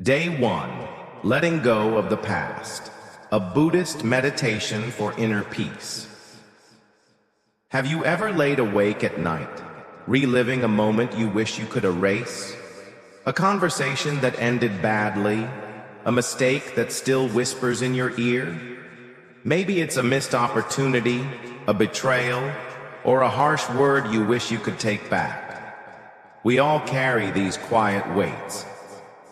Day 1. Letting Go of the Past. A Buddhist Meditation for Inner Peace. Have you ever laid awake at night, reliving a moment you wish you could erase? A conversation that ended badly? A mistake that still whispers in your ear? Maybe it's a missed opportunity, a betrayal, or a harsh word you wish you could take back. We all carry these quiet weights.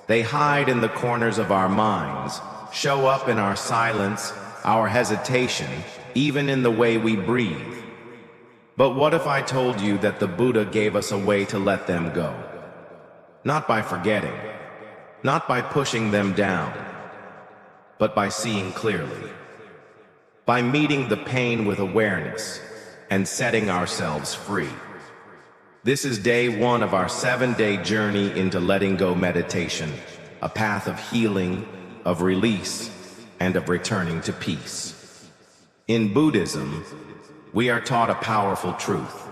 They hide in the corners of our minds, show up in our silence, our hesitation, even in the way we breathe. But what if I told you that the Buddha gave us a way to let them go? Not by forgetting, not by pushing them down, but by seeing clearly. By meeting the pain with awareness and setting ourselves free. This is day 1 of our 7-day journey into letting go meditation, a path of healing, of release, and of returning to peace. In Buddhism, we are taught a powerful truth.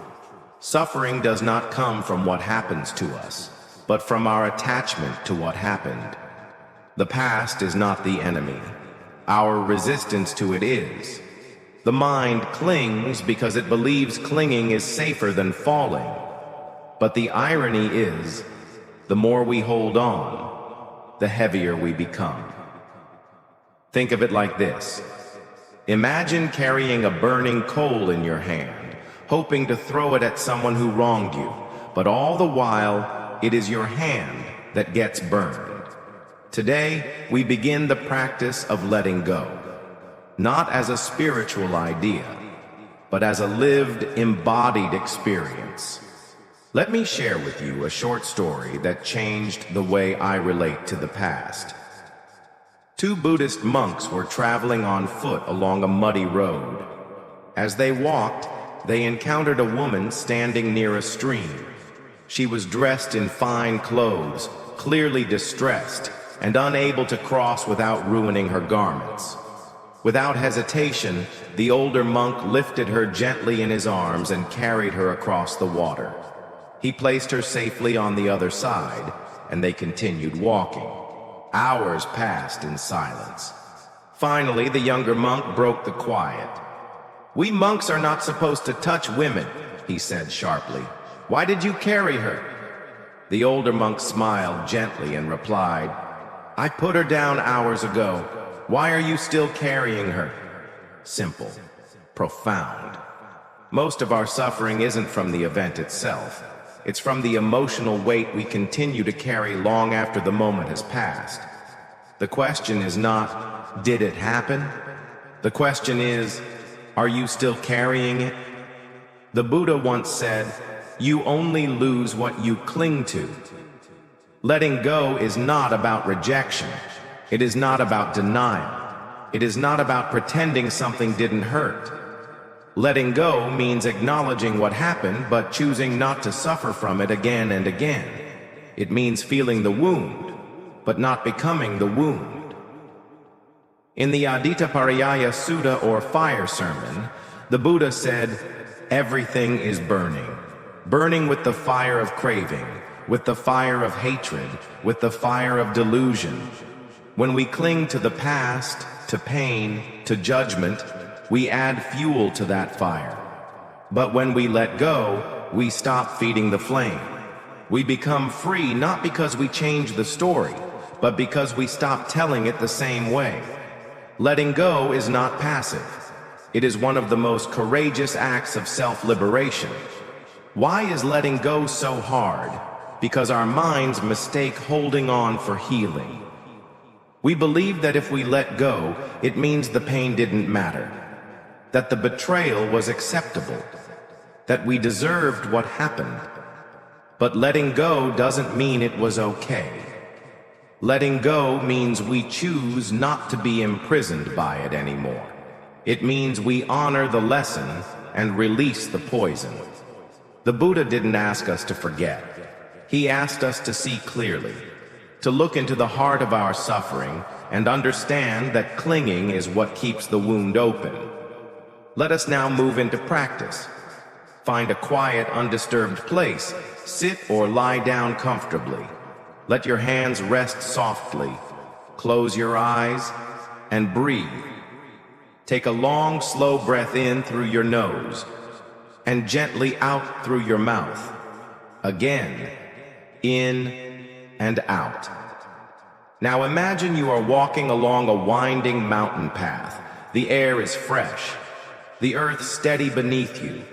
Suffering does not come from what happens to us, but from our attachment to what happened. The past is not the enemy. Our resistance to it is. The mind clings because it believes clinging is safer than falling. But the irony is, the more we hold on, the heavier we become. Think of it like this. Imagine carrying a burning coal in your hand, hoping to throw it at someone who wronged you, but all the while, it is your hand that gets burned. Today, we begin the practice of letting go, not as a spiritual idea, but as a lived, embodied experience. Let me share with you a short story that changed the way I relate to the past. 2 Buddhist monks were traveling on foot along a muddy road. As they walked, they encountered a woman standing near a stream. She was dressed in fine clothes, clearly distressed, and unable to cross without ruining her garments. Without hesitation, the older monk lifted her gently in his arms and carried her across the water. He placed her safely on the other side, and they continued walking. Hours passed in silence. Finally, the younger monk broke the quiet. "We monks are not supposed to touch women," he said sharply. "Why did you carry her?" The older monk smiled gently and replied, "I put her down hours ago. Why are you still carrying her?" Simple, profound. Most of our suffering isn't from the event itself. It's from the emotional weight we continue to carry long after the moment has passed. The question is not, did it happen? The question is, are you still carrying it? The Buddha once said, "You only lose what you cling to." Letting go is not about rejection. It is not about denial. It is not about pretending something didn't hurt. Letting go means acknowledging what happened, but choosing not to suffer from it again and again. It means feeling the wound, but not becoming the wound. In the Aditapariyaya Sutta, or fire sermon, the Buddha said, "Everything is burning. Burning with the fire of craving, with the fire of hatred, with the fire of delusion." When we cling to the past, to pain, to judgment, we add fuel to that fire. But when we let go, we stop feeding the flame. We become free not because we change the story, but because we stop telling it the same way. Letting go is not passive. It is one of the most courageous acts of self-liberation. Why is letting go so hard? Because our minds mistake holding on for healing. We believe that if we let go, it means the pain didn't matter, that the betrayal was acceptable, that we deserved what happened. But letting go doesn't mean it was okay. Letting go means we choose not to be imprisoned by it anymore. It means we honor the lesson and release the poison. The Buddha didn't ask us to forget. He asked us to see clearly, to look into the heart of our suffering and understand that clinging is what keeps the wound open. Let us now move into practice. Find a quiet, undisturbed place. Sit or lie down comfortably. Let your hands rest softly. Close your eyes and breathe. Take a long, slow breath in through your nose and gently out through your mouth. Again, in and out. Now imagine you are walking along a winding mountain path. The air is fresh, the earth steady beneath you.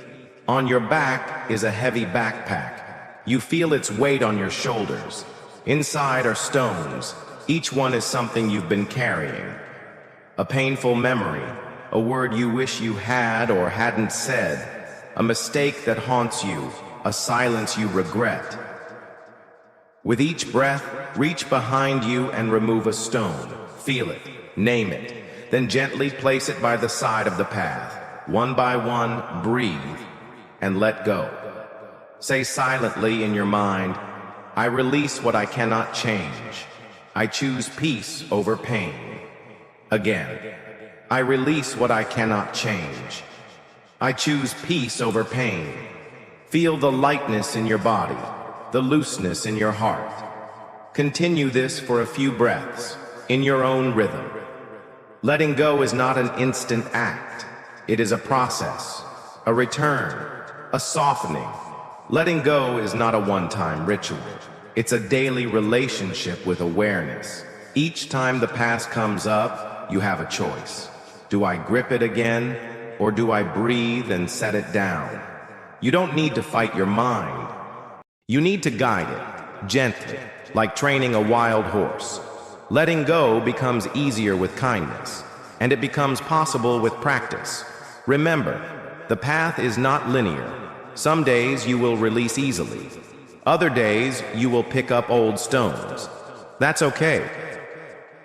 On your back is a heavy backpack. You feel its weight on your shoulders. Inside are stones. Each one is something you've been carrying. A painful memory, a word you wish you had or hadn't said, a mistake that haunts you, a silence you regret. With each breath, reach behind you and remove a stone. Feel it, name it, then gently place it by the side of the path. One by one, breathe and let go. Say silently in your mind, I release what I cannot change. I choose peace over pain. Again, I release what I cannot change. I choose peace over pain. Feel the lightness in your body, the looseness in your heart. Continue this for a few breaths, in your own rhythm. Letting go is not an instant act. It is a process, a return, a softening. Letting go is not a one-time ritual. It's a daily relationship with awareness. Each time the past comes up, you have a choice. Do I grip it again, or do I breathe and set it down? You don't need to fight your mind. You need to guide it, gently, like training a wild horse. Letting go becomes easier with kindness, and it becomes possible with practice. Remember, the path is not linear. Some days you will release easily. Other days you will pick up old stones. That's okay.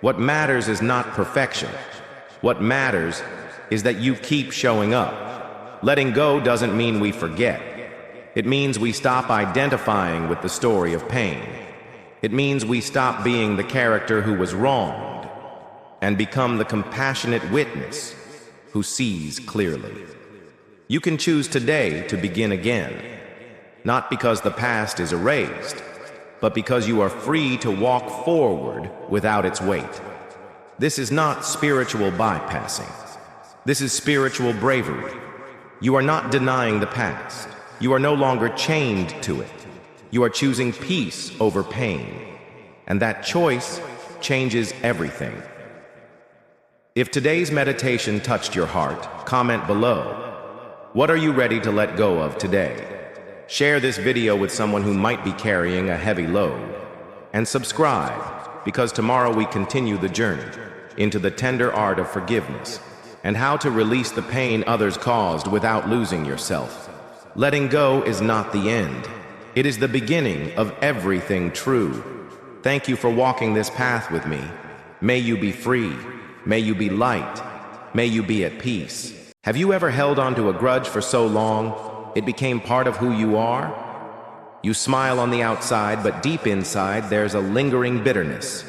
What matters is not perfection. What matters is that you keep showing up. Letting go doesn't mean we forget. It means we stop identifying with the story of pain. It means we stop being the character who was wronged and become the compassionate witness who sees clearly. You can choose today to begin again, not because the past is erased, but because you are free to walk forward without its weight. This is not spiritual bypassing. This is spiritual bravery. You are not denying the past. You are no longer chained to it. You are choosing peace over pain. And that choice changes everything. If today's meditation touched your heart, comment below. What are you ready to let go of today? Share this video with someone who might be carrying a heavy load. And subscribe, because tomorrow we continue the journey into the tender art of forgiveness and how to release the pain others caused without losing yourself. Letting go is not the end. It is the beginning of everything true. Thank you for walking this path with me. May you be free. May you be light. May you be at peace. Have you ever held on to a grudge for so long, it became part of who you are? You smile on the outside, but deep inside there's a lingering bitterness.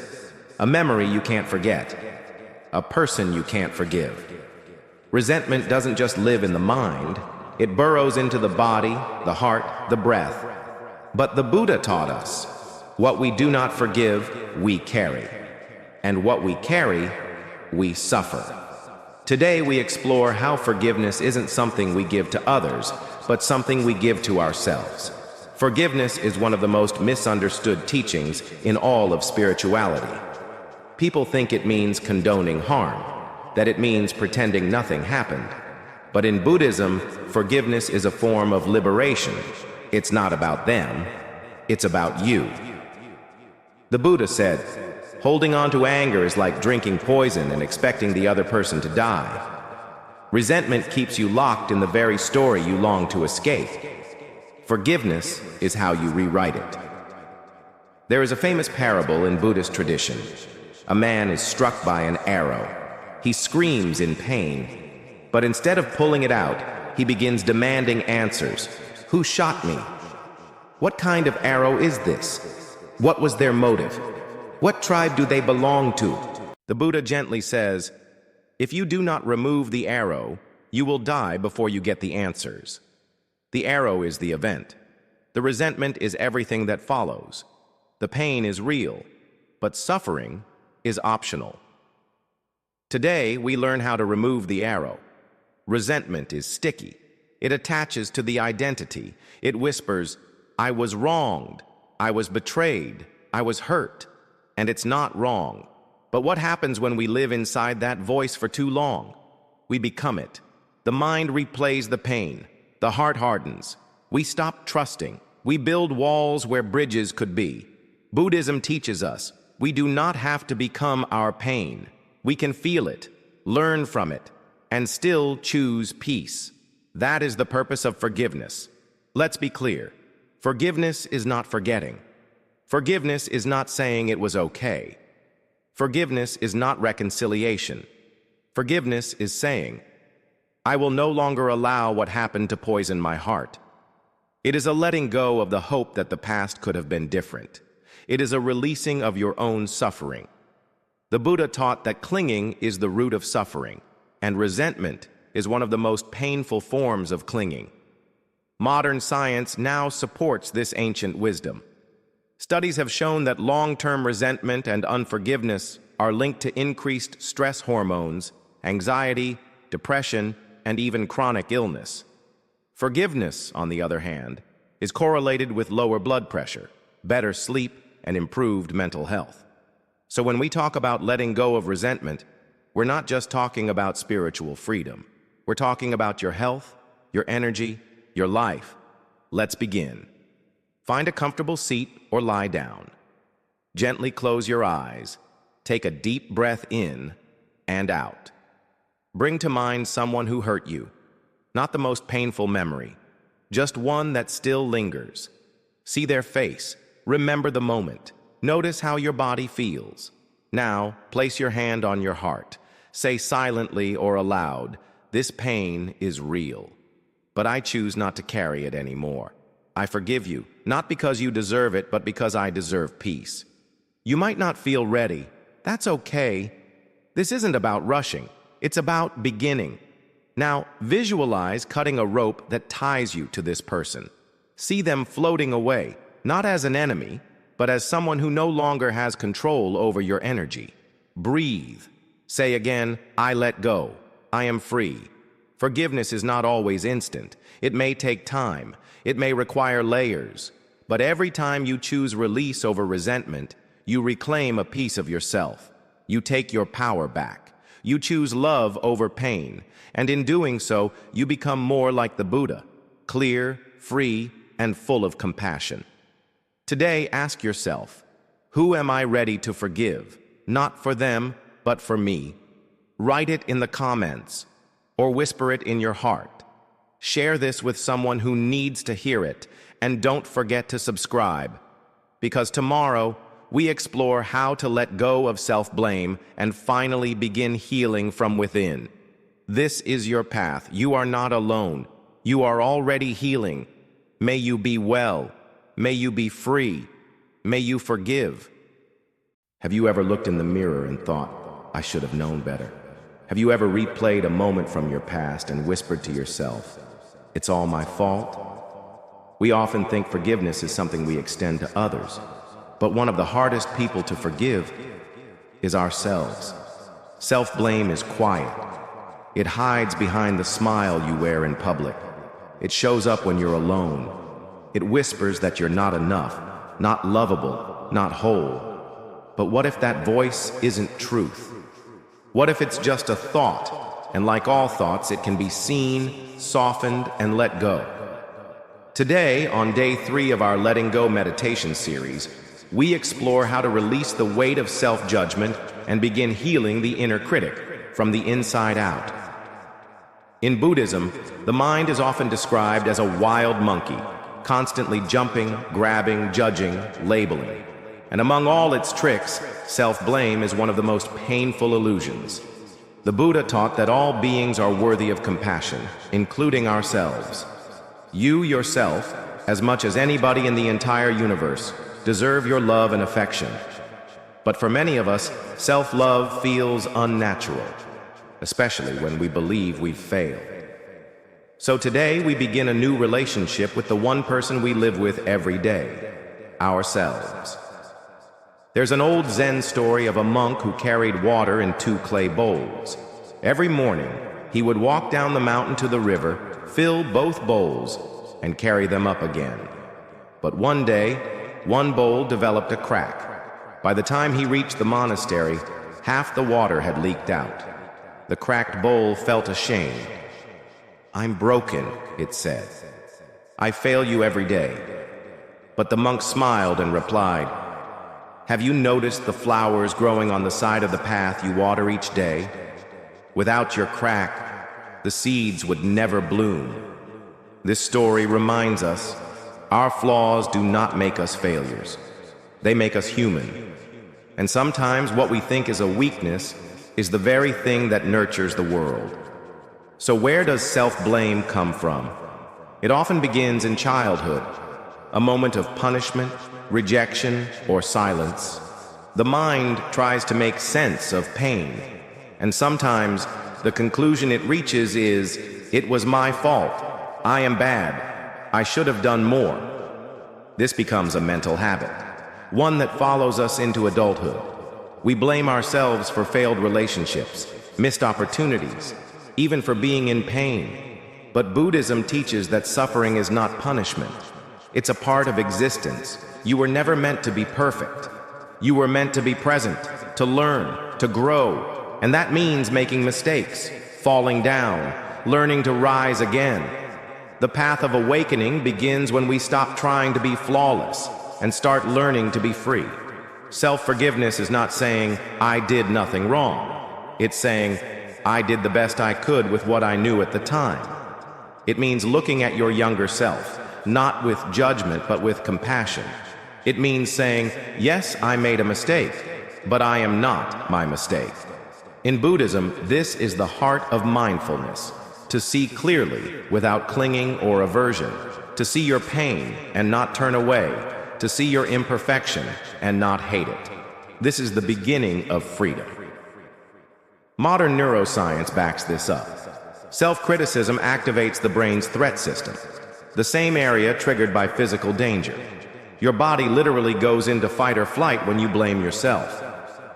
A memory you can't forget. A person you can't forgive. Resentment doesn't just live in the mind. It burrows into the body, the heart, the breath. But the Buddha taught us, what we do not forgive, we carry. And what we carry, we suffer. Today we explore how forgiveness isn't something we give to others, but something we give to ourselves. Forgiveness is one of the most misunderstood teachings in all of spirituality. People think it means condoning harm, that it means pretending nothing happened. But in Buddhism, forgiveness is a form of liberation. It's not about them, it's about you. The Buddha said, holding on to anger is like drinking poison and expecting the other person to die. Resentment keeps you locked in the very story you long to escape. Forgiveness is how you rewrite it. There is a famous parable in Buddhist tradition. A man is struck by an arrow. He screams in pain, but instead of pulling it out, he begins demanding answers. Who shot me? What kind of arrow is this? What was their motive? What tribe do they belong to? The Buddha gently says, if you do not remove the arrow, you will die before you get the answers. The arrow is the event. The resentment is everything that follows. The pain is real, but suffering is optional. Today, we learn how to remove the arrow. Resentment is sticky. It attaches to the identity. It whispers, "I was wronged, I was betrayed, I was hurt," and it's not wrong. But what happens when we live inside that voice for too long? We become it. The mind replays the pain. The heart hardens. We stop trusting. We build walls where bridges could be. Buddhism teaches us we do not have to become our pain. We can feel it, learn from it, and still choose peace. That is the purpose of forgiveness. Let's be clear. Forgiveness is not forgetting. Forgiveness is not saying it was okay. Forgiveness is not reconciliation. Forgiveness is saying, "I will no longer allow what happened to poison my heart." It is a letting go of the hope that the past could have been different. It is a releasing of your own suffering. The Buddha taught that clinging is the root of suffering, and resentment is one of the most painful forms of clinging. Modern science now supports this ancient wisdom. Studies have shown that long-term resentment and unforgiveness are linked to increased stress hormones, anxiety, depression, and even chronic illness. Forgiveness, on the other hand, is correlated with lower blood pressure, better sleep, and improved mental health. So when we talk about letting go of resentment, we're not just talking about spiritual freedom. We're talking about your health, your energy, your life. Let's begin. Find a comfortable seat or lie down. Gently close your eyes. Take a deep breath in and out. Bring to mind someone who hurt you. Not the most painful memory, just one that still lingers. See their face. Remember the moment. Notice how your body feels. Now, place your hand on your heart. Say silently or aloud, "This pain is real, but I choose not to carry it anymore. I forgive you, not because you deserve it, but because I deserve peace." You might not feel ready. That's okay. This isn't about rushing. It's about beginning. Now, visualize cutting a rope that ties you to this person. See them floating away, not as an enemy, but as someone who no longer has control over your energy. Breathe. Say again, "I let go. I am free." Forgiveness is not always instant. It may take time. It may require layers. But every time you choose release over resentment, you reclaim a piece of yourself. You take your power back. You choose love over pain. And in doing so, you become more like the Buddha, clear, free, and full of compassion. Today, ask yourself, who am I ready to forgive? Not for them, but for me. Write it in the comments, or whisper it in your heart. Share this with someone who needs to hear it, and don't forget to subscribe. Because tomorrow, we explore how to let go of self-blame and finally begin healing from within. This is your path. You are not alone. You are already healing. May you be well. May you be free. May you forgive. Have you ever looked in the mirror and thought, "I should have known better"? Have you ever replayed a moment from your past and whispered to yourself, "It's all my fault"? We often think forgiveness is something we extend to others, but one of the hardest people to forgive is ourselves. Self-blame is quiet. It hides behind the smile you wear in public. It shows up when you're alone. It whispers that you're not enough, not lovable, not whole. But what if that voice isn't truth? What if it's just a thought, and like all thoughts, it can be seen, softened, and let go? Today, on day 3 of our Letting Go meditation series, we explore how to release the weight of self-judgment and begin healing the inner critic from the inside out. In Buddhism, the mind is often described as a wild monkey, constantly jumping, grabbing, judging, labeling. And among all its tricks, self-blame is one of the most painful illusions. The Buddha taught that all beings are worthy of compassion, including ourselves. You yourself, as much as anybody in the entire universe, deserve your love and affection. But for many of us, self-love feels unnatural, especially when we believe we've failed. So today we begin a new relationship with the one person we live with every day, ourselves. There's an old Zen story of a monk who carried water in 2 clay bowls. Every morning, he would walk down the mountain to the river, fill both bowls, and carry them up again. But one day, one bowl developed a crack. By the time he reached the monastery, half the water had leaked out. The cracked bowl felt ashamed. "I'm broken," it said. "I fail you every day." But the monk smiled and replied, "Have you noticed the flowers growing on the side of the path you water each day? Without your crack, the seeds would never bloom." This story reminds us, our flaws do not make us failures. They make us human. And sometimes what we think is a weakness is the very thing that nurtures the world. So where does self-blame come from? It often begins in childhood, a moment of punishment, rejection, or silence. The mind tries to make sense of pain, and sometimes the conclusion it reaches is, "It was my fault. I am bad. I should have done more." This becomes a mental habit, one that follows us into adulthood. We blame ourselves for failed relationships, missed opportunities, even for being in pain. But Buddhism teaches that suffering is not punishment. It's a part of existence. You were never meant to be perfect. You were meant to be present, to learn, to grow. And that means making mistakes, falling down, learning to rise again. The path of awakening begins when we stop trying to be flawless and start learning to be free. Self-forgiveness is not saying, "I did nothing wrong." It's saying, "I did the best I could with what I knew at the time." It means looking at your younger self, not with judgment, but with compassion. It means saying, "Yes, I made a mistake, but I am not my mistake." In Buddhism, this is the heart of mindfulness, to see clearly without clinging or aversion, to see your pain and not turn away, to see your imperfection and not hate it. This is the beginning of freedom. Modern neuroscience backs this up. Self-criticism activates the brain's threat system, the same area triggered by physical danger. Your body literally goes into fight or flight when you blame yourself.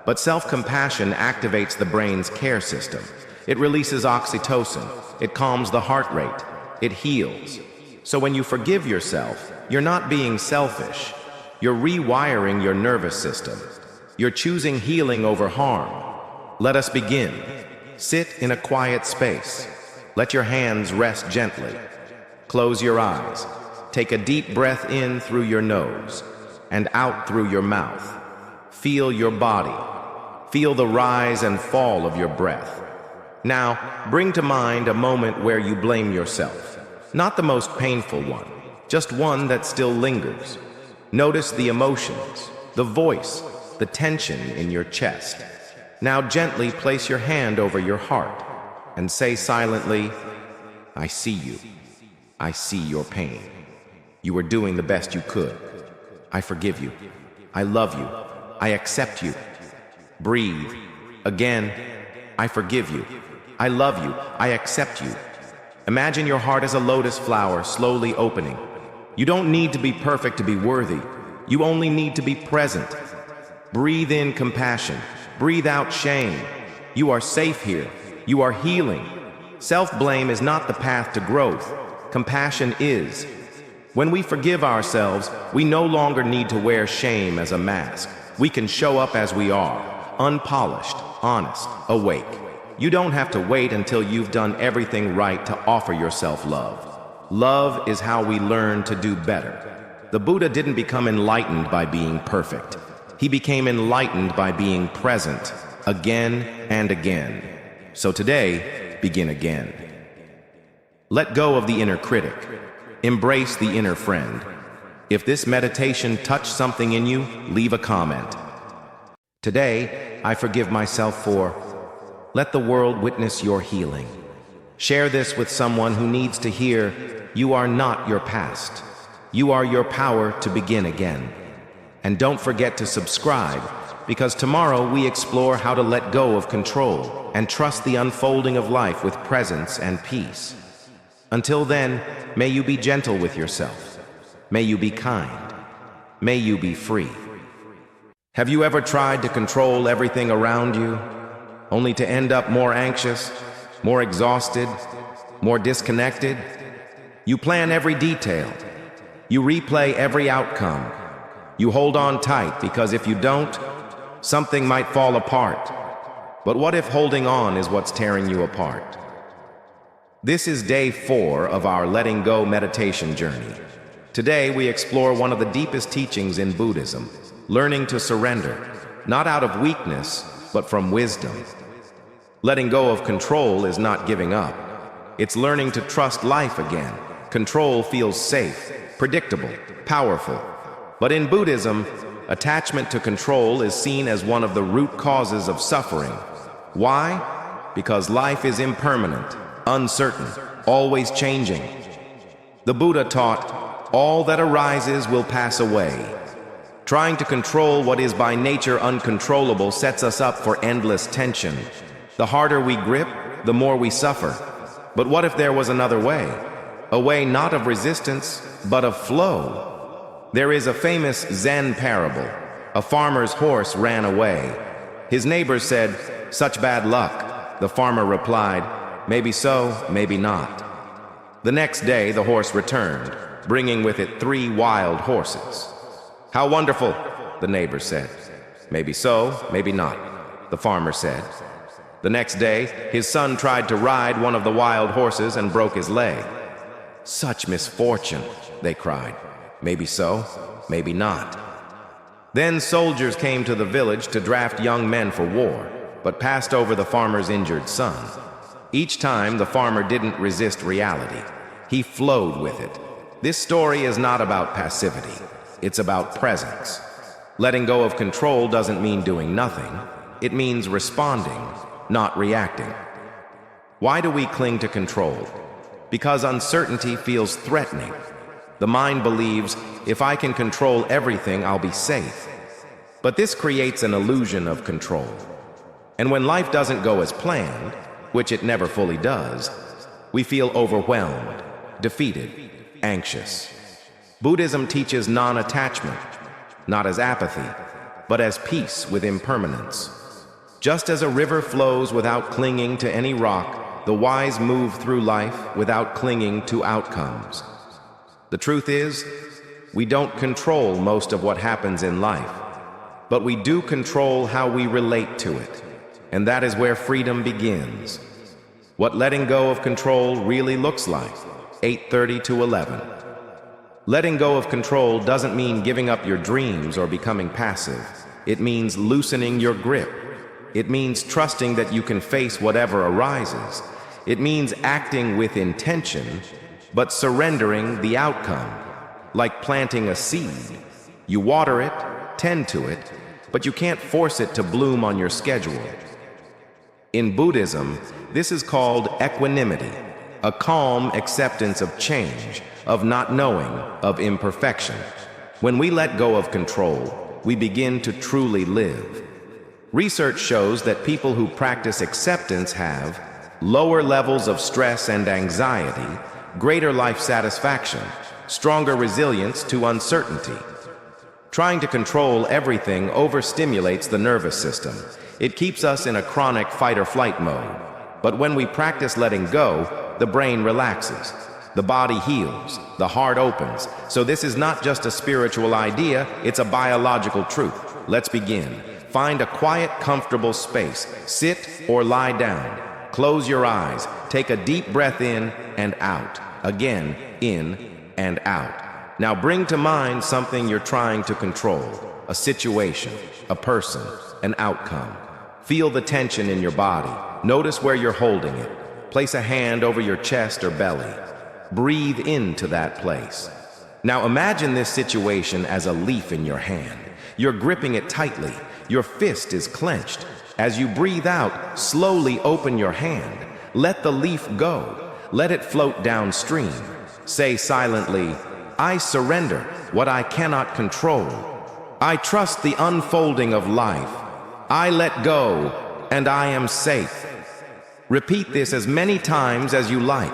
But self-compassion activates the brain's care system. It releases oxytocin. It calms the heart rate. It heals. So when you forgive yourself, you're not being selfish. You're rewiring your nervous system. You're choosing healing over harm. Let us begin. Sit in a quiet space. Let your hands rest gently. Close your eyes. Take a deep breath in through your nose and out through your mouth. Feel your body. Feel the rise and fall of your breath. Now, bring to mind a moment where you blame yourself. Not the most painful one, just one that still lingers. Notice the emotions, the voice, the tension in your chest. Now gently place your hand over your heart and say silently, "I see you. I see your pain. You were doing the best you could. I forgive you. I love you. I accept you." Breathe. Again, "I forgive you. I love you. I accept you." Imagine your heart as a lotus flower slowly opening. You don't need to be perfect to be worthy. You only need to be present. Breathe in compassion. Breathe out shame. You are safe here. You are healing. Self-blame is not the path to growth. Compassion is. When we forgive ourselves, we no longer need to wear shame as a mask. We can show up as we are, unpolished, honest, awake. You don't have to wait until you've done everything right to offer yourself love. Love is how we learn to do better. The Buddha didn't become enlightened by being perfect. He became enlightened by being present, again and again. So today, begin again. Let go of the inner critic. Embrace the inner friend. If this meditation touched something in you, leave a comment. Today, I forgive myself for. Let the world witness your healing. Share this with someone who needs to hear, you are not your past. You are your power to begin again. And don't forget to subscribe, because tomorrow we explore how to let go of control and trust the unfolding of life with presence and peace. Until then, may you be gentle with yourself. May you be kind. May you be free. Have you ever tried to control everything around you, only to end up more anxious, more exhausted, more disconnected? You plan every detail. You replay every outcome. You hold on tight because if you don't, something might fall apart. But what if holding on is what's tearing you apart? This is day 4 of our letting go meditation journey. Today we explore one of the deepest teachings in Buddhism, learning to surrender, not out of weakness, but from wisdom. Letting go of control is not giving up. It's learning to trust life again. Control feels safe, predictable, powerful. But in Buddhism, attachment to control is seen as one of the root causes of suffering. Why? Because life is impermanent, uncertain, always changing. The Buddha taught, all that arises will pass away. Trying to control what is by nature uncontrollable sets us up for endless tension. The harder we grip, the more we suffer. But what if there was another way? A way not of resistance, but of flow. There is a famous Zen parable. A farmer's horse ran away. His neighbors said, "Such bad luck." The farmer replied, "Maybe so, maybe not." The next day the horse returned, bringing with it 3 wild horses. "How wonderful," the neighbor said. "Maybe so, maybe not," the farmer said. The next day, his son tried to ride one of the wild horses and broke his leg. "Such misfortune," they cried. "Maybe so, maybe not." Then soldiers came to the village to draft young men for war, but passed over the farmer's injured son. Each time, the farmer didn't resist reality. He flowed with it. This story is not about passivity. It's about presence. Letting go of control doesn't mean doing nothing. It means responding, not reacting. Why do we cling to control? Because uncertainty feels threatening. The mind believes, if I can control everything, I'll be safe. But this creates an illusion of control. And when life doesn't go as planned, which it never fully does, we feel overwhelmed, defeated, anxious. Buddhism teaches non-attachment, not as apathy, but as peace with impermanence. Just as a river flows without clinging to any rock, the wise move through life without clinging to outcomes. The truth is, we don't control most of what happens in life, but we do control how we relate to it, and that is where freedom begins. What letting go of control really looks like, 8:30 to 11. Letting go of control doesn't mean giving up your dreams or becoming passive. It means loosening your grip. It means trusting that you can face whatever arises. It means acting with intention, but surrendering the outcome. Like planting a seed. You water it, tend to it, but you can't force it to bloom on your schedule. In Buddhism, this is called equanimity, a calm acceptance of change, of not knowing, of imperfection. When we let go of control, we begin to truly live. Research shows that people who practice acceptance have lower levels of stress and anxiety, greater life satisfaction, stronger resilience to uncertainty. Trying to control everything overstimulates the nervous system. It keeps us in a chronic fight-or-flight mode. But when we practice letting go, the brain relaxes. The body heals, the heart opens. So this is not just a spiritual idea, it's a biological truth. Let's begin. Find a quiet, comfortable space. Sit or lie down. Close your eyes. Take a deep breath in and out. Again, in and out. Now bring to mind something you're trying to control. A situation, a person, an outcome. Feel the tension in your body. Notice where you're holding it. Place a hand over your chest or belly. Breathe into that place. Now imagine this situation as a leaf in your hand. You're gripping it tightly. Your fist is clenched. As you breathe out, slowly open your hand. Let the leaf go. Let it float downstream. Say silently, I surrender what I cannot control. I trust the unfolding of life. I let go, and I am safe. Repeat this as many times as you like.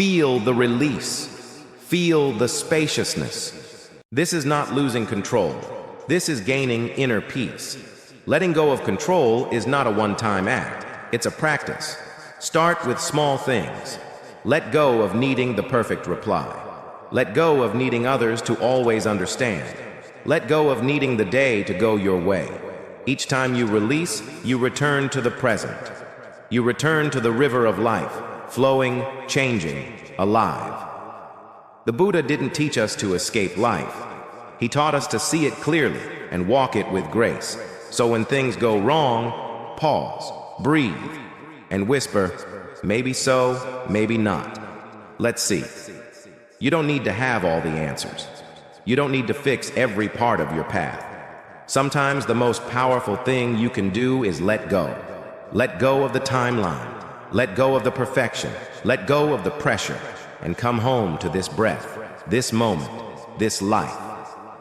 Feel the release. Feel the spaciousness. This is not losing control. This is gaining inner peace. Letting go of control is not a one-time act. It's a practice. Start with small things. Let go of needing the perfect reply. Let go of needing others to always understand. Let go of needing the day to go your way. Each time you release, you return to the present. You return to the river of life, flowing, changing, alive. The Buddha didn't teach us to escape life. He taught us to see it clearly and walk it with grace. So when things go wrong, pause, breathe, and whisper, maybe so, maybe not. Let's see. You don't need to have all the answers. You don't need to fix every part of your path. Sometimes the most powerful thing you can do is let go. Let go of the timeline. Let go of the perfection. Let go of the pressure. And come home to this breath, this moment, this life.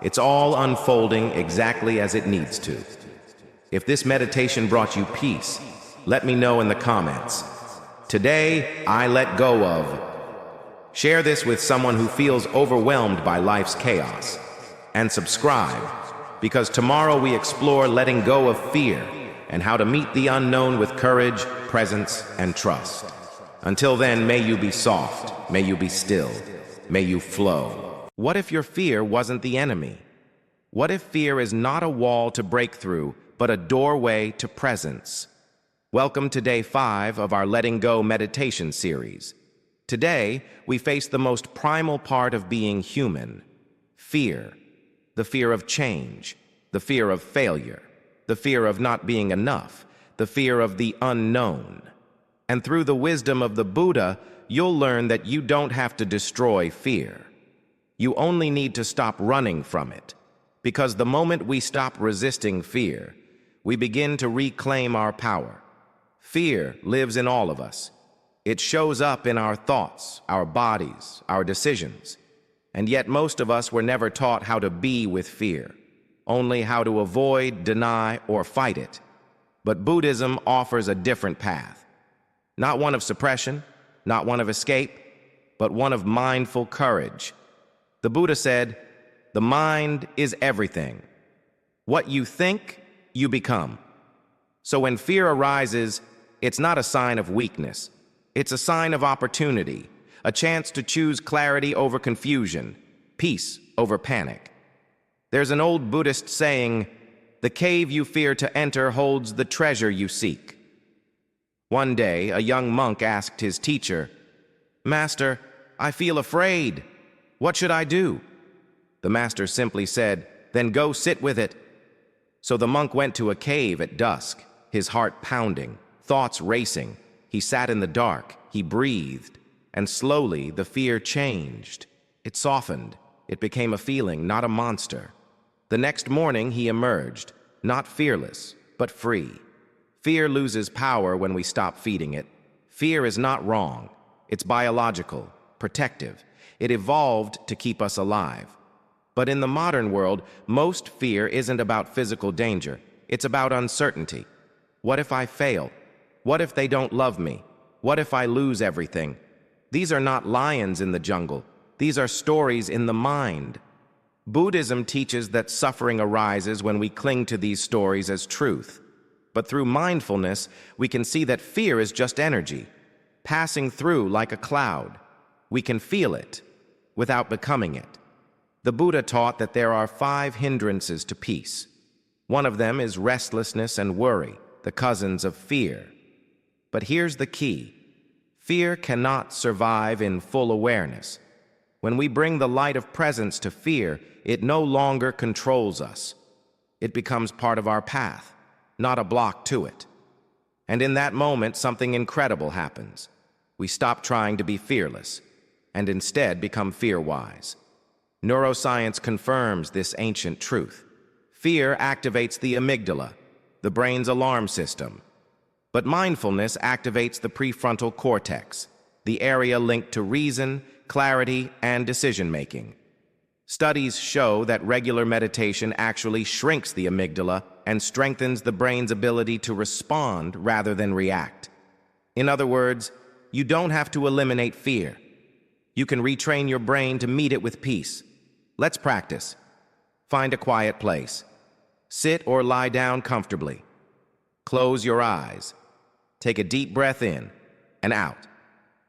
It's all unfolding exactly as it needs to. If this meditation brought you peace, let me know in the comments. Today, I let go of. Share this with someone who feels overwhelmed by life's chaos. And subscribe, because tomorrow we explore letting go of fear and how to meet the unknown with courage, presence, and trust. Until then, may you be soft, may you be still, may you flow. What if your fear wasn't the enemy? What if fear is not a wall to break through, but a doorway to presence? Welcome to day 5 of our Letting Go meditation series. Today, we face the most primal part of being human, fear. The fear of change, the fear of failure, the fear of not being enough, the fear of the unknown. And through the wisdom of the Buddha, you'll learn that you don't have to destroy fear. You only need to stop running from it. Because the moment we stop resisting fear, we begin to reclaim our power. Fear lives in all of us. It shows up in our thoughts, our bodies, our decisions. And yet most of us were never taught how to be with fear, only how to avoid, deny, or fight it. But Buddhism offers a different path. Not one of suppression, not one of escape, but one of mindful courage. The Buddha said, "The mind is everything. What you think, you become." So when fear arises, it's not a sign of weakness. It's a sign of opportunity, a chance to choose clarity over confusion, peace over panic. There's an old Buddhist saying, "The cave you fear to enter holds the treasure you seek." One day, a young monk asked his teacher, "Master, I feel afraid. What should I do?" The master simply said, "Then go sit with it." So the monk went to a cave at dusk, his heart pounding, thoughts racing. He sat in the dark, he breathed, and slowly the fear changed. It softened. It became a feeling, not a monster. The next morning he emerged, not fearless, but free. Fear loses power when we stop feeding it. Fear is not wrong. It's biological, protective. It evolved to keep us alive. But in the modern world, most fear isn't about physical danger. It's about uncertainty. What if I fail? What if they don't love me? What if I lose everything? These are not lions in the jungle. These are stories in the mind. Buddhism teaches that suffering arises when we cling to these stories as truth. But through mindfulness, we can see that fear is just energy, passing through like a cloud. We can feel it without becoming it. The Buddha taught that there are 5 hindrances to peace. One of them is restlessness and worry, the cousins of fear. But here's the key. Fear cannot survive in full awareness. When we bring the light of presence to fear, it no longer controls us. It becomes part of our path, not a block to it. And in that moment, something incredible happens. We stop trying to be fearless and instead become fear-wise. Neuroscience confirms this ancient truth. Fear activates the amygdala, the brain's alarm system. But mindfulness activates the prefrontal cortex, the area linked to reason, clarity, and decision-making. Studies show that regular meditation actually shrinks the amygdala and strengthens the brain's ability to respond rather than react. In other words, you don't have to eliminate fear. You can retrain your brain to meet it with peace. Let's practice. Find a quiet place. Sit or lie down comfortably. Close your eyes. Take a deep breath in and out.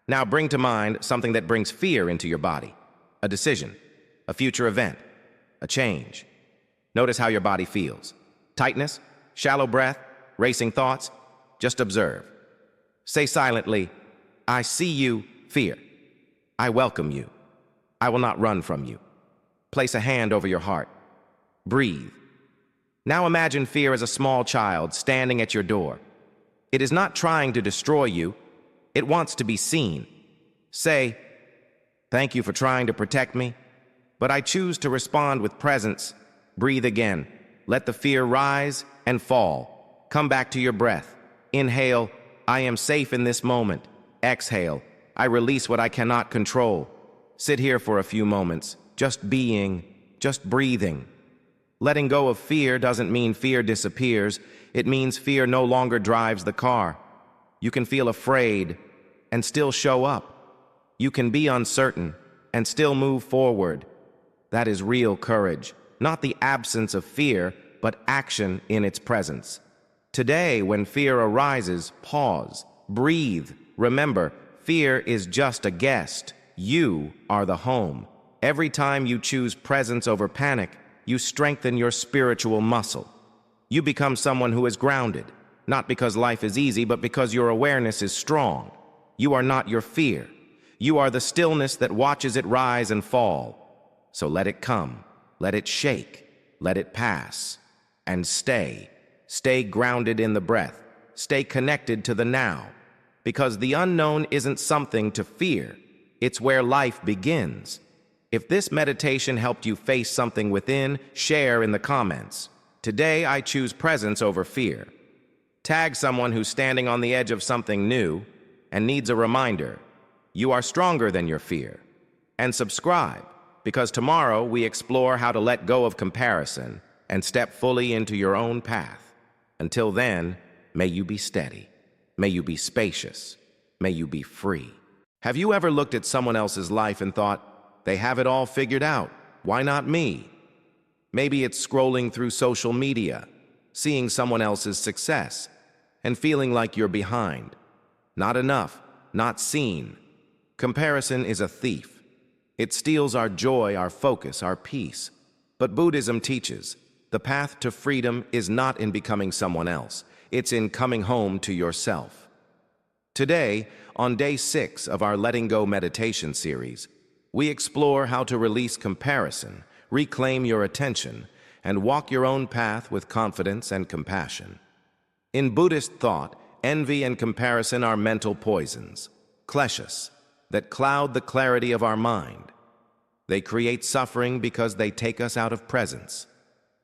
Now bring to mind something that brings fear into your body. A decision, a future event, a change. Notice how your body feels. Tightness, shallow breath, racing thoughts. Just observe. Say silently, I see you, fear. I welcome you. I will not run from you. Place a hand over your heart. Breathe. Now imagine fear as a small child standing at your door. It is not trying to destroy you. It wants to be seen. Say, thank you for trying to protect me, but I choose to respond with presence. Breathe again. Let the fear rise and fall. Come back to your breath. Inhale, I am safe in this moment. Exhale, I release what I cannot control. Sit here for a few moments, just being, just breathing. Letting go of fear doesn't mean fear disappears. It means fear no longer drives the car. You can feel afraid and still show up. You can be uncertain and still move forward. That is real courage, not the absence of fear, but action in its presence. Today, when fear arises, pause, breathe. Remember, fear is just a guest. You are the home. Every time you choose presence over panic, you strengthen your spiritual muscle. You become someone who is grounded, not because life is easy, but because your awareness is strong. You are not your fear. You are the stillness that watches it rise and fall. So let it come, let it shake, let it pass, and stay. Stay grounded in the breath. Stay connected to the now, because the unknown isn't something to fear. It's where life begins. If this meditation helped you face something within, share in the comments. Today, I choose presence over fear. Tag someone who's standing on the edge of something new and needs a reminder. You are stronger than your fear. And subscribe, because tomorrow we explore how to let go of comparison and step fully into your own path. Until then, may you be steady. May you be spacious. May you be free. Have you ever looked at someone else's life and thought, they have it all figured out. Why not me? Maybe it's scrolling through social media, seeing someone else's success, and feeling like you're behind. Not enough, not seen. Comparison is a thief. It steals our joy, our focus, our peace. But Buddhism teaches, the path to freedom is not in becoming someone else. It's in coming home to yourself. Today, on day 6 of our Letting Go meditation series, we explore how to release comparison, reclaim your attention, and walk your own path with confidence and compassion. In Buddhist thought, envy and comparison are mental poisons, kleshas, that cloud the clarity of our mind. They create suffering because they take us out of presence.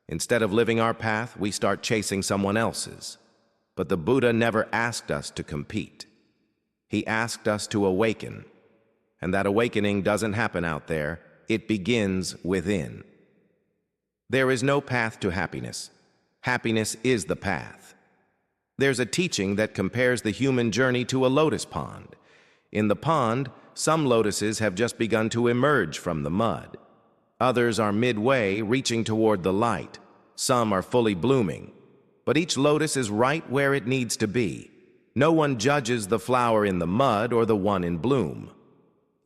Instead of living our path, we start chasing someone else's. But the Buddha never asked us to compete. He asked us to awaken. And that awakening doesn't happen out there, it begins within. There is no path to happiness. Happiness is the path. There's a teaching that compares the human journey to a lotus pond. In the pond, some lotuses have just begun to emerge from the mud. Others are midway, reaching toward the light. Some are fully blooming. But each lotus is right where it needs to be. No one judges the flower in the mud or the one in bloom.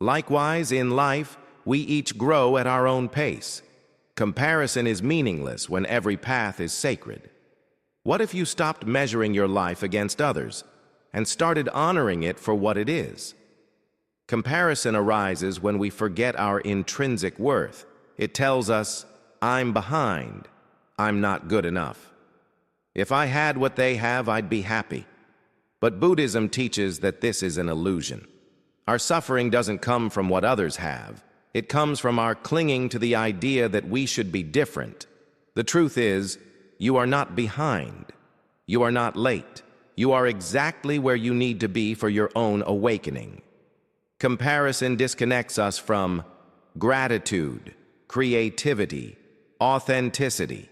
Likewise, in life, we each grow at our own pace. Comparison is meaningless when every path is sacred. What if you stopped measuring your life against others and started honoring it for what it is? Comparison arises when we forget our intrinsic worth. It tells us, I'm behind. I'm not good enough. If I had what they have, I'd be happy. But Buddhism teaches that this is an illusion. Our suffering doesn't come from what others have. It comes from our clinging to the idea that we should be different. The truth is, you are not behind. You are not late. You are exactly where you need to be for your own awakening. Comparison disconnects us from gratitude, creativity, authenticity.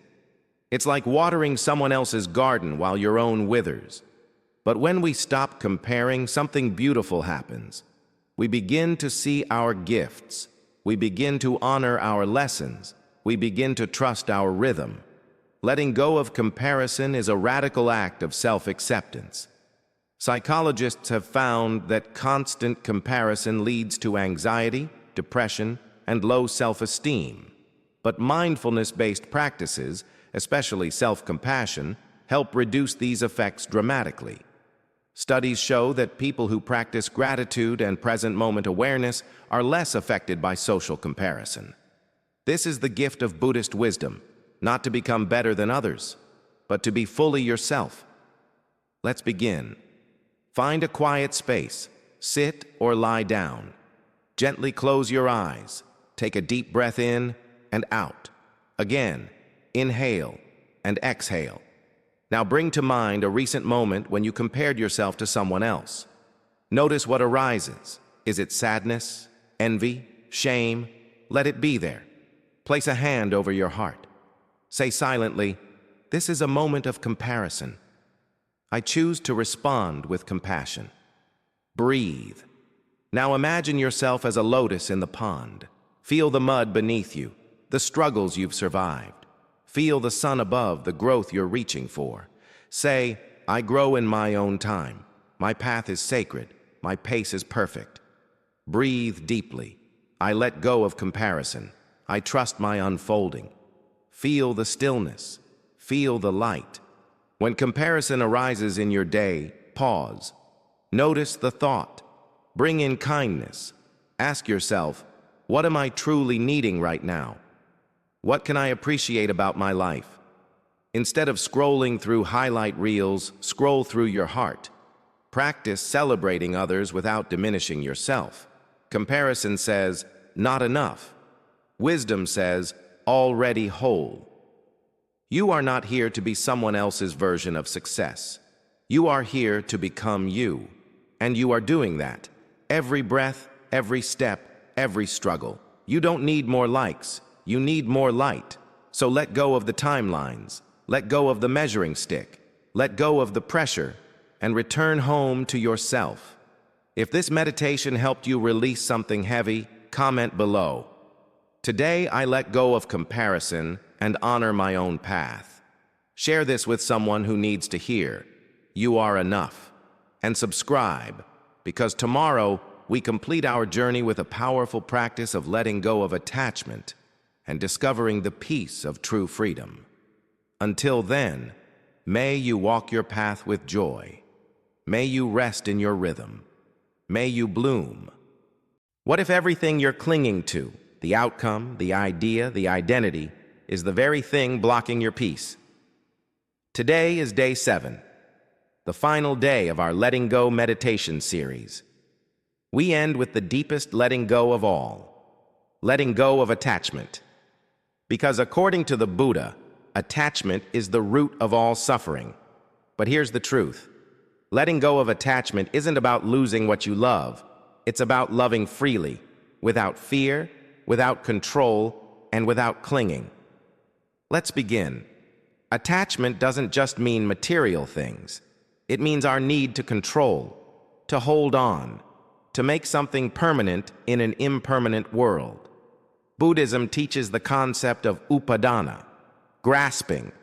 It's like watering someone else's garden while your own withers. But when we stop comparing, something beautiful happens. We begin to see our gifts. We begin to honor our lessons. We begin to trust our rhythm. Letting go of comparison is a radical act of self-acceptance. Psychologists have found that constant comparison leads to anxiety, depression, and low self-esteem. But mindfulness-based practices, especially self-compassion, help reduce these effects dramatically. Studies show that people who practice gratitude and present moment awareness are less affected by social comparison. This is the gift of Buddhist wisdom, not to become better than others, but to be fully yourself. Let's begin. Find a quiet space, sit or lie down. Gently close your eyes, take a deep breath in and out. Again, inhale and exhale. Now bring to mind a recent moment when you compared yourself to someone else. Notice what arises. Is it sadness, envy, shame? Let it be there. Place a hand over your heart. Say silently, "This is a moment of comparison. I choose to respond with compassion." Breathe. Now imagine yourself as a lotus in the pond. Feel the mud beneath you, the struggles you've survived. Feel the sun above, the growth you're reaching for. Say, "I grow in my own time. My path is sacred. My pace is perfect." Breathe deeply. I let go of comparison. I trust my unfolding. Feel the stillness. Feel the light. When comparison arises in your day, pause. Notice the thought. Bring in kindness. Ask yourself, what am I truly needing right now? What can I appreciate about my life? Instead of scrolling through highlight reels, scroll through your heart. Practice celebrating others without diminishing yourself. Comparison says, "Not enough." Wisdom says, "Already whole." You are not here to be someone else's version of success. You are here to become you. And you are doing that. Every breath, every step, every struggle. You don't need more likes. You need more light. So let go of the timelines. Let go of the measuring stick. Let go of the pressure. And return home to yourself. If this meditation helped you release something heavy, comment below. Today I let go of comparison and honor my own path. Share this with someone who needs to hear, "You are enough." And subscribe, because tomorrow we complete our journey with a powerful practice of letting go of attachment and discovering the peace of true freedom. Until then, may you walk your path with joy. May you rest in your rhythm. May you bloom. What if everything you're clinging to, the outcome, the idea, the identity, is the very thing blocking your peace? Today is day 7, the final day of our Letting Go meditation series. We end with the deepest letting go of all, letting go of attachment. Because according to the Buddha, attachment is the root of all suffering. But here's the truth. Letting go of attachment isn't about losing what you love. It's about loving freely, without fear, without control, and without clinging. Let's begin. Attachment doesn't just mean material things. It means our need to control, to hold on, to make something permanent in an impermanent world. Buddhism teaches the concept of upadana, grasping.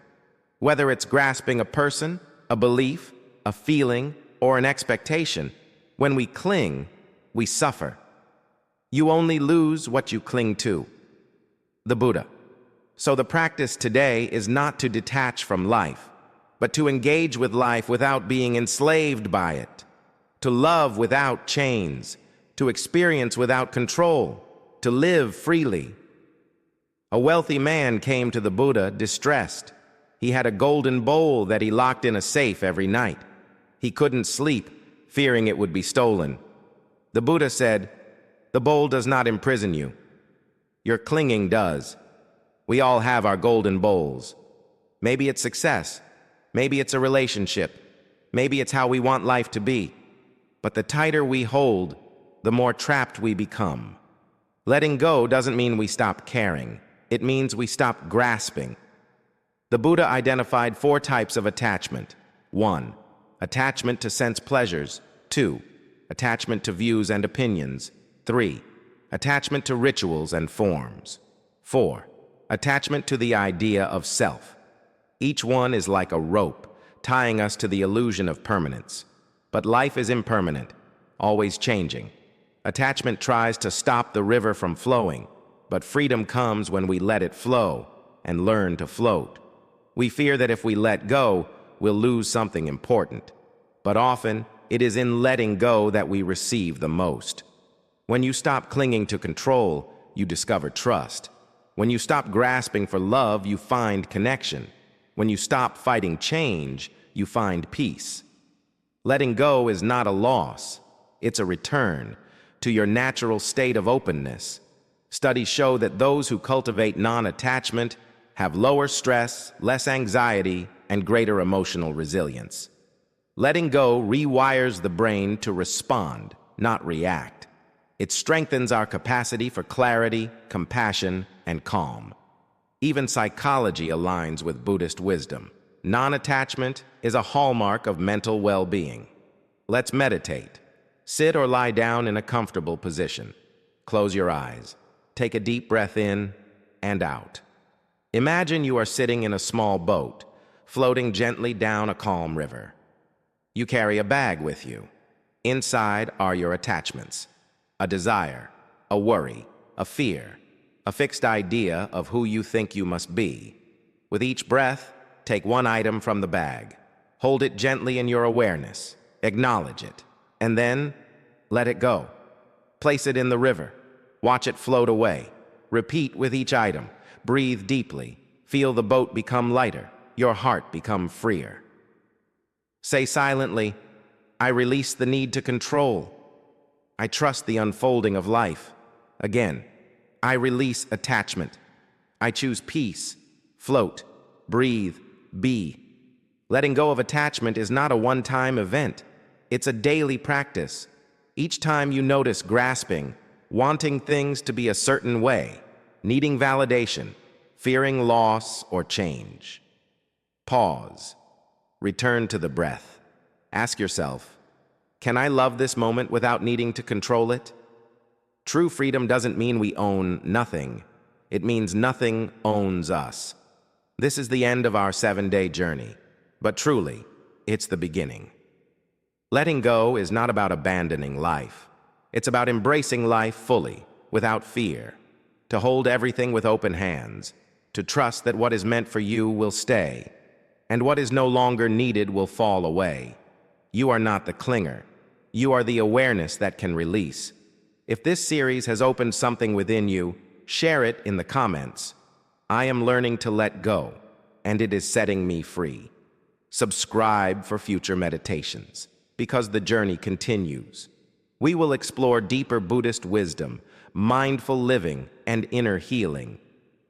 Whether it's grasping a person, a belief, a feeling, or an expectation, when we cling, we suffer. You only lose what you cling to. The Buddha. So the practice today is not to detach from life, but to engage with life without being enslaved by it, to love without chains, to experience without control, to live freely. A wealthy man came to the Buddha distressed. He had a golden bowl that he locked in a safe every night. He couldn't sleep, fearing it would be stolen. The Buddha said, "The bowl does not imprison you. Your clinging does. We all have our golden bowls. Maybe it's success. Maybe it's a relationship. Maybe it's how we want life to be. But the tighter we hold, the more trapped we become. Letting go doesn't mean we stop caring. It means we stop grasping." The Buddha identified 4 types of attachment. 1. Attachment to sense pleasures. 2. Attachment to views and opinions. 3. Attachment to rituals and forms. 4. Attachment to the idea of self. Each one is like a rope, tying us to the illusion of permanence. But life is impermanent, always changing. Attachment tries to stop the river from flowing, but freedom comes when we let it flow and learn to float. We fear that if we let go, we'll lose something important. But often, it is in letting go that we receive the most. When you stop clinging to control, you discover trust. When you stop grasping for love, you find connection. When you stop fighting change, you find peace. Letting go is not a loss. It's a return to your natural state of openness. Studies show that those who cultivate non-attachment have lower stress, less anxiety, and greater emotional resilience. Letting go rewires the brain to respond, not react. It strengthens our capacity for clarity, compassion, and calm. Even psychology aligns with Buddhist wisdom. Non-attachment is a hallmark of mental well-being. Let's meditate. Sit or lie down in a comfortable position. Close your eyes. Take a deep breath in and out. Imagine you are sitting in a small boat, floating gently down a calm river. You carry a bag with you. Inside are your attachments: a desire, a worry, a fear, a fixed idea of who you think you must be. With each breath, take one item from the bag. Hold it gently in your awareness. Acknowledge it. And then, let it go. Place it in the river. Watch it float away. Repeat with each item. Breathe deeply. Feel the boat become lighter. Your heart become freer. Say silently, I release the need to control. I trust the unfolding of life. Again, I release attachment. I choose peace. Float. Breathe. Be. Letting go of attachment is not a one-time event. It's a daily practice. Each time you notice grasping, wanting things to be a certain way, needing validation, fearing loss or change. Pause. Return to the breath. Ask yourself, can I love this moment without needing to control it? True freedom doesn't mean we own nothing. It means nothing owns us. This is the end of our 7-day journey, but truly, it's the beginning. Letting go is not about abandoning life. It's about embracing life fully, without fear, to hold everything with open hands, to trust that what is meant for you will stay, and what is no longer needed will fall away. You are not the clinger. You are the awareness that can release. If this series has opened something within you, share it in the comments. I am learning to let go, and it is setting me free. Subscribe for future meditations, because the journey continues. We will explore deeper Buddhist wisdom, mindful living, and inner healing.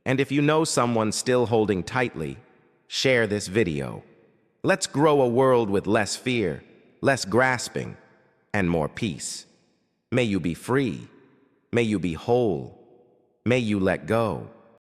And if you know someone still holding tightly, share this video. Let's grow a world with less fear, less grasping, and more peace. May you be free. May you be whole. May you let go.